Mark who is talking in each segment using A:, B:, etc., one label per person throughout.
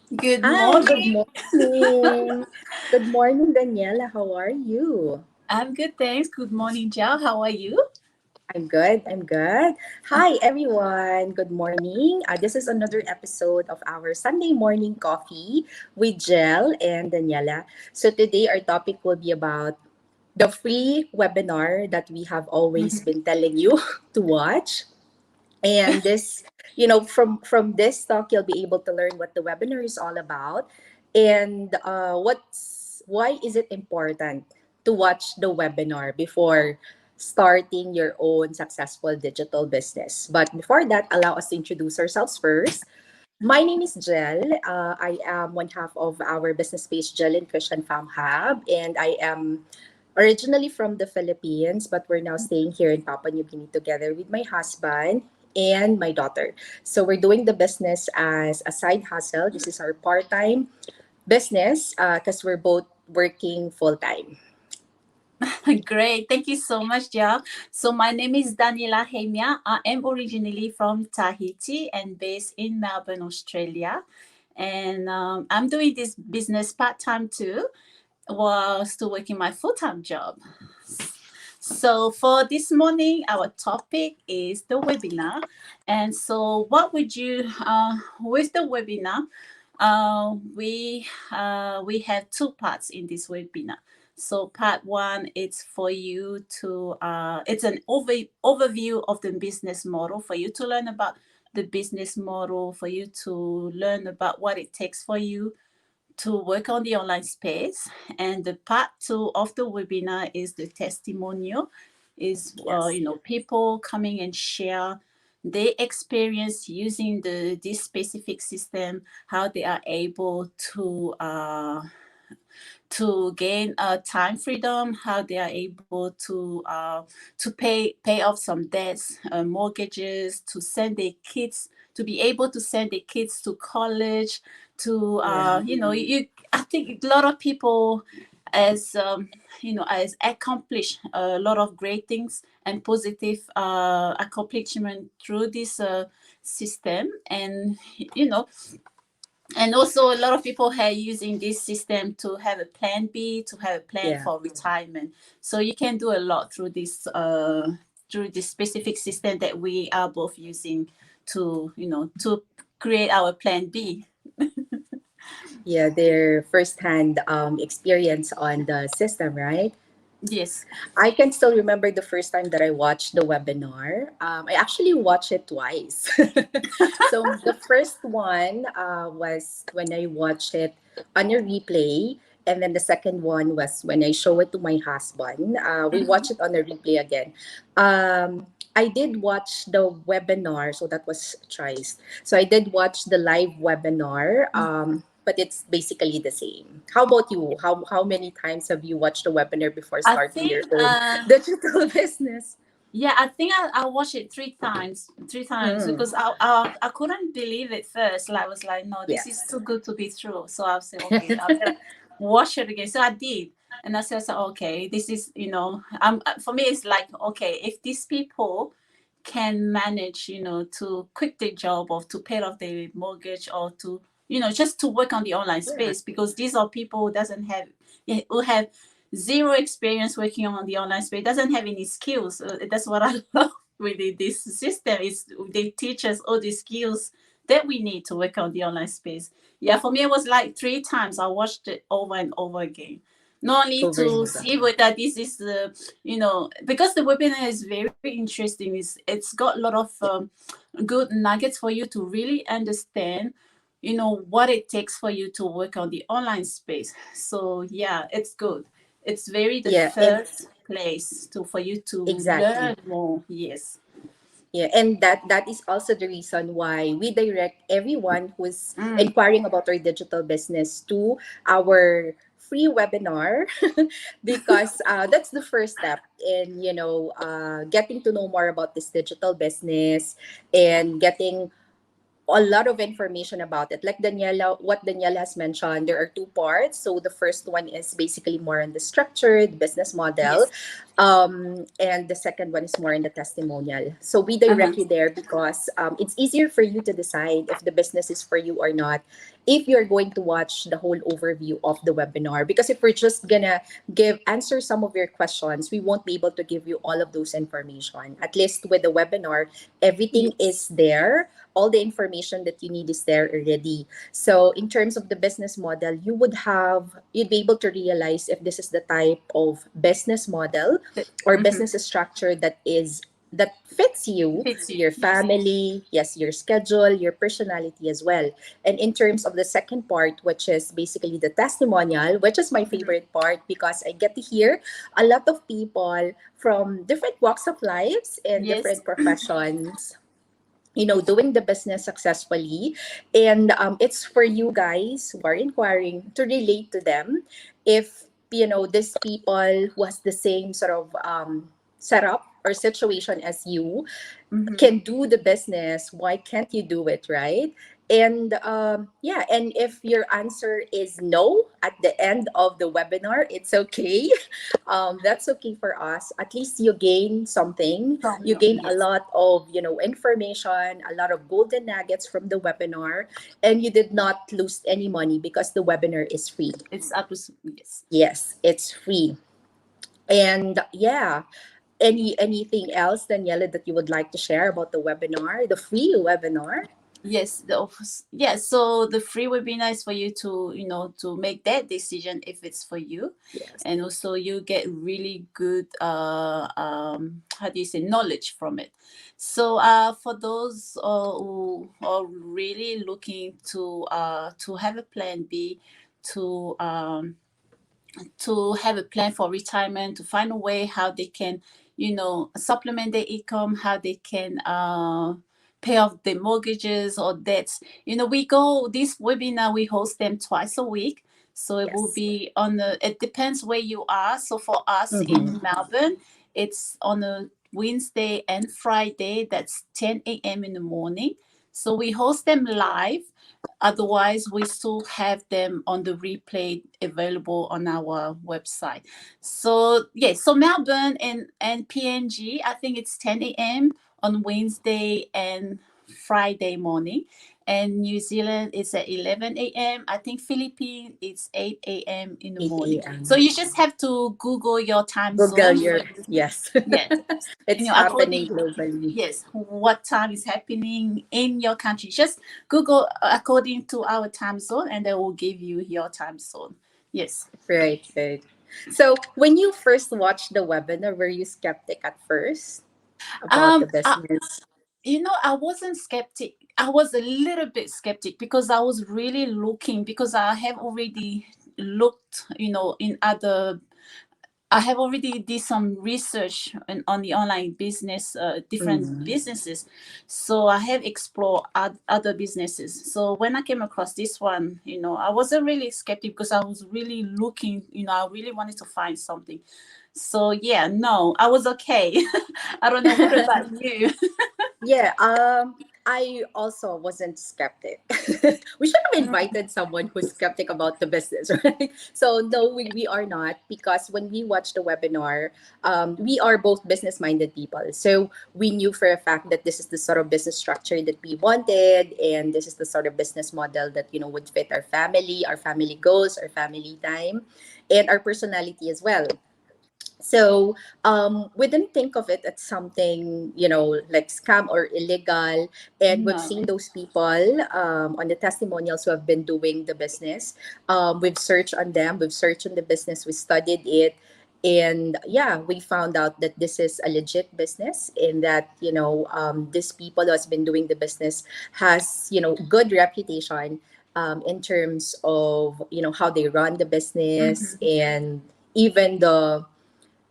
A: Good
B: Hi, good
A: morning.
B: morning. Good morning, Daniela. How are you?
A: I'm good, thanks. Good morning, Jel. How are you?
B: I'm good. I'm good. Hi, everyone. Good morning. This is another episode of our Sunday morning coffee with Jel and Daniela. So today our topic will be about the free webinar that we have always
A: Mhm.
B: been telling you to watch. And this, from this talk, you'll be able to learn what the webinar is all about, and why is it important to watch the webinar before starting your own successful digital business. But before that, allow us to introduce ourselves first. My name is Jel. I am one half of our business page, Jel and Christian Farm Hub, and I am originally from the Philippines, but we're now staying here in Papua New Guinea together with my husband and my daughter. So we're doing the business as a side hustle. This is our part-time business because we're both working full-time.
A: Great. Thank you so much, Jel. So, my name is Daniela Hemia. I am originally from Tahiti and based in Melbourne, Australia. And I'm doing this business part time too, while still working my full time job. So, for this morning, our topic is the webinar. And so, what would you, with the webinar, we have two parts in this webinar. So, part one, it's for you to, it's an overview of the business model for you to learn about the business model, for you to learn about what it takes for you to work on the online space. And the part two of the webinar is the testimonial, is
B: Yes.
A: people coming and share their experience using the this specific system, how they are able to gain time freedom, how they are able to pay off some debts, mortgages, to send their kids, to be able to send their kids to college, to
B: Yeah.
A: you. I think a lot of people as as accomplish a lot of great things and positive accomplishment through this system. And you know and also a lot of people are using this system to have a plan B, to have a plan
B: Yeah.
A: for retirement. So you can do a lot through this specific system that we are both using to create our plan B.
B: Yeah. Their firsthand experience on the system, right?
A: Yes.
B: I can still remember the first time that I watched the webinar. I actually watched it twice. So the first one was when I watched it on a replay, and then the second one was when I show it to my husband. We watched it on a replay again. I did watch the webinar, so that was twice. So I did watch the live webinar. But it's basically the same. How about you? How many times have you watched a webinar before
A: I
B: starting your
A: think
B: own digital business?
A: yeah, I think I watched it three times
B: Mm,
A: because I couldn't believe it first. Like I was like, no, this is
B: yes.
A: too good to be true. So I said, okay, I better watch it again. So I did, and I said, so, okay, this is for me it's like, okay, if these people can manage, to quit their job or to pay off their mortgage or to just to work on the online
B: Yeah.
A: space, because these are people who doesn't have who have zero experience working on the online space, doesn't have any skills. That's what I love with this system is they teach us all the skills that we need to work on the online space. Yeah, for me it was like three times I watched it over and over again, not only
B: Over and
A: to
B: over.
A: see whether this is the because the webinar is very interesting. It's got a lot of good nuggets for you to really understand what it takes for you to work on the online space. So yeah, it's good. It's very the
B: Yeah, and
A: first place to for you to
B: exactly.
A: learn more. Yes.
B: Yeah, and that is also the reason why we direct everyone who's
A: Mm.
B: inquiring about our digital business to our free webinar because that's the first step in getting to know more about this digital business and getting a lot of information about it. Like Daniela, what Daniela has mentioned, there are two parts. So the first one is basically more on the structure, the business model,
A: Yes.
B: and the second one is more in the testimonial. So we
A: Uh-huh.
B: direct you there because it's easier for you to decide if the business is for you or not if you're going to watch the whole overview of the webinar. Because if we're just gonna give answer some of your questions, we won't be able to give you all of those information. At least with the webinar, everything
A: Yes.
B: is there, all the information that you need is there already. So in terms of the business model, you'd be able to realize if this is the type of business model or
A: Mm-hmm.
B: business structure that fits you,
A: Fits you.
B: your
A: Yes.
B: family, yes, your schedule, your personality as well. And in terms of the second part, which is basically the testimonial, which is my
A: Mm-hmm.
B: favorite part because I get to hear a lot of people from different walks of lives and
A: Yes.
B: different professions, doing the business successfully. And it's for you guys who are inquiring to relate to them. If, these people who has the same sort of setup or situation as you
A: Mm-hmm.
B: can do the business, why can't you do it, right? And yeah, and if your answer is no at the end of the webinar, it's okay. That's okay for us. At least you gain something.
A: From
B: You
A: you.
B: gain a
A: Yes.
B: lot of, information, a lot of golden nuggets from the webinar, and you did not lose any money because the webinar is free.
A: It's absolutely yes.
B: Yes, it's free. And yeah, anything else, Daniela, that you would like to share about the webinar, the free webinar?
A: Yes, yes. So the free webinar is for you to, to make that decision if it's for you,
B: Yes.
A: and also you get really good, how do you say, knowledge from it. So for those who are really looking to have a plan B, to um, to have a plan for retirement, to find a way how they can, supplement their income, how they can pay off their mortgages or debts. We go this webinar, we host them twice a week. So it will
B: Yes.
A: be it depends where you are. So for us
B: Mm-hmm.
A: in Melbourne, it's on a Wednesday and Friday, that's 10 a.m. in the morning. So we host them live. Otherwise, we still have them on the replay available on our website. So yes, so Melbourne and PNG, I think it's 10 a.m. on Wednesday and Friday morning. And New Zealand is at 11 a.m. I think Philippines it's 8 a.m. in the
B: 8
A: morning. So
B: a.m.
A: you just have to Google your time
B: Google
A: zone.
B: your, yes.
A: Yeah,
B: It's happening
A: according,
B: globally.
A: yes, what time is happening in your country. Just Google according to our time zone, and they will give you your time zone. Yes.
B: Right, right. So when you first watched the webinar, were you skeptic at first about the
A: um
B: business?
A: I wasn't skeptic. I was a little bit skeptic because I was really looking, because I have already looked, in other, I have already did some research on the online business, different
B: Mm.
A: businesses. So I have explored other businesses. So when I came across this one, I wasn't really skeptic because I was really looking, I really wanted to find something. So yeah, no, I was okay. I don't know. What about you?
B: Yeah, I also wasn't skeptic. We should have invited someone who's skeptic about the business, right? So no, we are not, because when we watched the webinar, we are both business-minded people. So we knew for a fact that this is the sort of business structure that we wanted, and this is the sort of business model that would fit our family goals, our family time, and our personality as well. So we didn't think of it as something, like scam or illegal. And we've
A: No.
B: seen those people on the testimonials who have been doing the business. We've searched on them, we've searched on the business, we studied it. And yeah, we found out that this is a legit business, and that, these people who has been doing the business has, good reputation in terms of, how they run the business,
A: Mm-hmm.
B: and even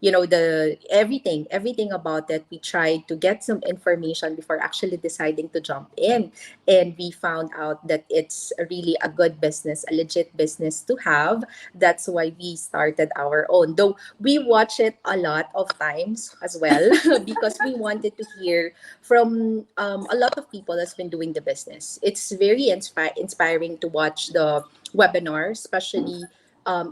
B: the everything about it. We tried to get some information before actually deciding to jump in, and we found out that it's really a good business, a legit business to have. That's why we started our own, though we watch it a lot of times as well because we wanted to hear from a lot of people that's been doing the business. It's very inspiring to watch the webinar, especially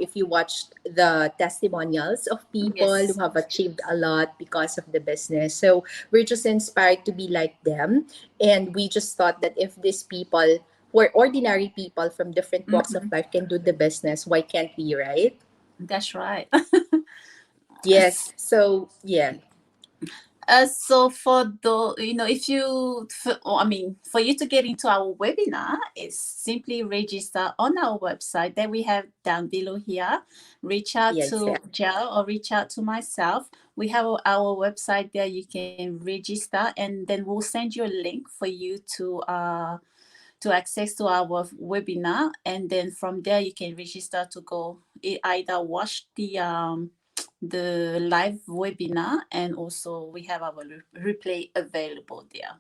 B: if you watch the testimonials of people who
A: Yes.
B: have achieved a lot because of the business. So we're just inspired to be like them. And we just thought that if these people who are ordinary people from different walks of
A: Mhm.
B: life can do the business, why can't we, right?
A: That's right.
B: Yes. So, yeah.
A: So for the, if you, I mean, for you to get into our webinar, it's simply register on our website that we have down below here. Reach out
B: Yes.
A: to Jel or reach out to myself. We have our website there. You can register, and then we'll send you a link for you to access to our webinar, and then from there you can register to go either watch the live webinar, and also we have our replay available there.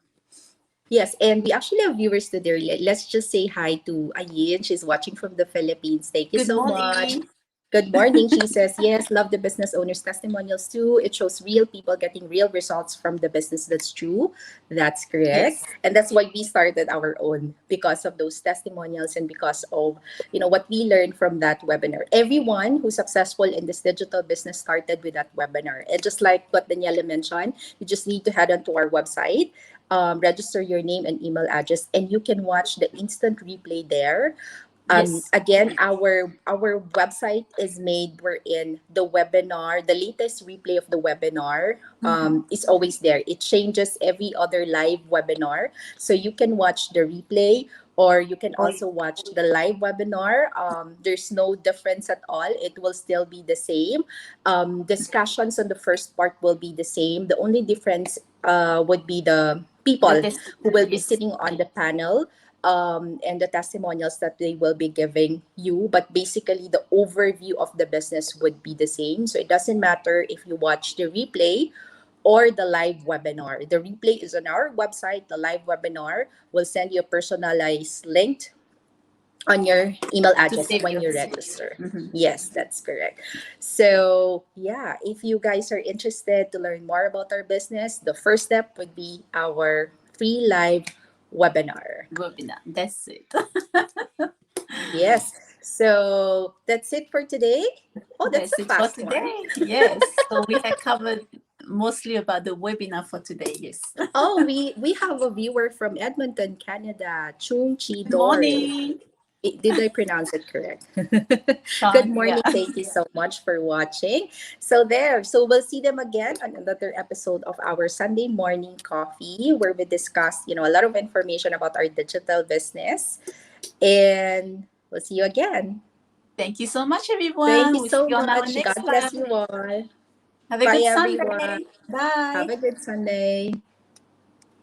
B: Yes, and we actually have viewers today. Let's just say hi to Ayin. She's watching from the Philippines. Thank you
A: Good
B: so much.
A: morning.
B: Good morning. She says, yes, love the business owners' testimonials too. It shows real people getting real results from the business. That's true. That's correct.
A: Yes.
B: And that's why we started our own, because of those testimonials and because of, what we learned from that webinar. Everyone who's successful in this digital business started with that webinar. And just like what Daniela mentioned, you just need to head onto our website, register your name and email address, and you can watch the instant replay there.
A: Yes.
B: Again, our website is made wherein the webinar, the latest replay of the webinar,
A: Mm-hmm.
B: is always there. It changes every other live webinar, so you can watch the replay or you can
A: Or
B: also watch the live webinar. There's no difference at all. It will still be the same. Discussions on the first part will be the same. The only difference would be the
A: the
B: people
A: test.
B: who will be
A: Yes.
B: sitting on the panel, and the testimonials that they will be giving you. But basically, the overview of the business would be the same. So it doesn't matter if you watch the replay or the live webinar. The replay is on our website. The live webinar will send you a personalized link on your email
A: To
B: address
A: save
B: when
A: your
B: you
A: message.
B: register.
A: Mm-hmm.
B: Yes, that's correct. So, yeah, if you guys are interested to learn more about our business, the first step would be our free live webinar.
A: Webinar. That's it.
B: Yes. So, that's it for today. Oh, that's
A: That's
B: a
A: it for
B: fast one.
A: today. Yes. So we have covered mostly about the webinar for today. Yes.
B: Oh, we have a viewer from Edmonton, Canada, Chung Chi
A: Good
B: Dor.
A: morning,
B: Did I pronounce it correct? Good
A: Sean. Yeah.
B: morning. Thank you so much for watching. So there. So we'll see them again on another episode of our Sunday morning coffee, where we discuss, a lot of information about our digital business. And we'll see you again.
A: Thank you so much,
B: Thank
A: everyone.
B: you
A: We'll see
B: so
A: you on our
B: much.
A: next
B: God bless
A: live.
B: you all.
A: Have a
B: Bye,
A: good
B: everyone.
A: Sunday.
B: Have
A: Bye.
B: a good Sunday.